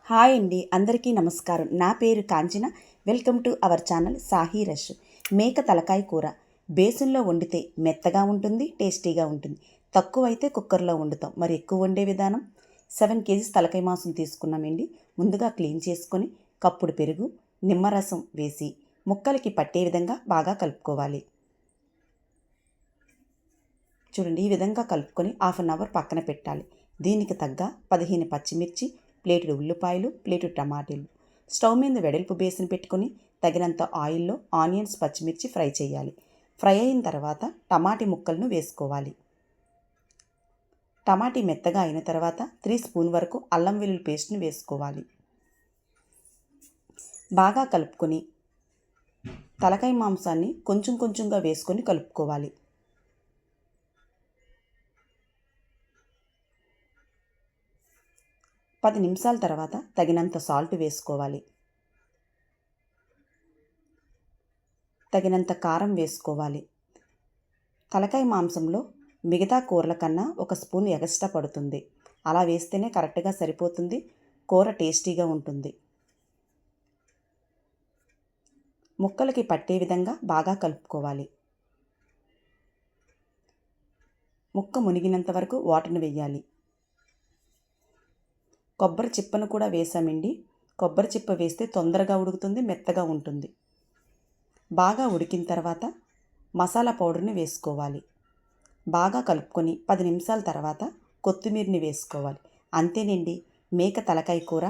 Hi అండి, అందరికీ నమస్కారం. నా పేరు Kanchana. Welcome to our channel సాహీ రష్. మేక తలకాయ కూర బేసిన్లో వండితే మెత్తగా ఉంటుంది, టేస్టీగా ఉంటుంది. తక్కువైతే కుక్కర్లో వండుతాం. మరి ఎక్కువ వండే విధానం 7 kgs తలకాయ మాంసం తీసుకున్నామండి. ముందుగా క్లీన్ చేసుకొని కప్పుడు పెరుగు, నిమ్మరసం వేసి ముక్కలకి పట్టే విధంగా బాగా కలుపుకోవాలి. చూడండి, ఈ విధంగా కలుపుకొని 1/2 అవర్ పక్కన పెట్టాలి. దీనికి తగ్గ 15 పచ్చిమిర్చి, ప్లేటు ఉల్లిపాయలు, ప్లేటు టమాటీలు. స్టవ్ మీద వెడల్పు బేసిన్ పెట్టుకొని తగినంత ఆయిల్లో ఆనియన్స్, పచ్చిమిర్చి ఫ్రై చేయాలి. ఫ్రై అయిన తర్వాత టమాటీ ముక్కలను వేసుకోవాలి. టమాటీ మెత్తగా అయిన తర్వాత 3 స్పూన్ వరకు అల్లం వెల్లుల్లి పేస్ట్ని వేసుకోవాలి. బాగా కలుపుకొని తలకాయ మాంసాన్ని కొంచెం కొంచెంగా వేసుకొని కలుపుకోవాలి. 10 నిమిషాల తర్వాత తగినంత సాల్ట్ వేసుకోవాలి. తగినంత కారం వేసుకోవాలి. తలకాయ మాంసంలో మిగతా కూరల కన్నా 1 స్పూన్ ఎక్స్ట్రా పడుతుంది. అలా వేస్తేనే కరెక్ట్గా సరిపోతుంది. కూర టేస్టీగా ఉంటుంది. ముక్కలకి పట్టే విధంగా బాగా కలుపుకోవాలి. ముక్క మునిగినంత వరకు వాటర్ని వేయాలి. కొబ్బరి చిప్పను కూడా వేసామండి. కొబ్బరి చిప్ప వేస్తే తొందరగా ఉడుకుతుంది, మెత్తగా ఉంటుంది. బాగా ఉడికిన తర్వాత మసాలా పౌడర్ని వేసుకోవాలి. బాగా కలుపుకొని 10 నిమిషాల తర్వాత కొత్తిమీరని వేసుకోవాలి. అంతేనండి, మేక తలకాయ కూర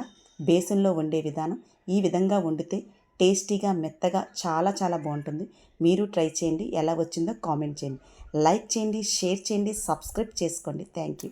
బేసిన్లో వండే విధానం. ఈ విధంగా వండితే టేస్టీగా, మెత్తగా చాలా చాలా బాగుంటుంది. మీరు ట్రై చేయండి. ఎలా వచ్చిందో కామెంట్ చేయండి. లైక్ చేయండి, షేర్ చేయండి, సబ్స్క్రైబ్ చేసుకోండి. Thank you.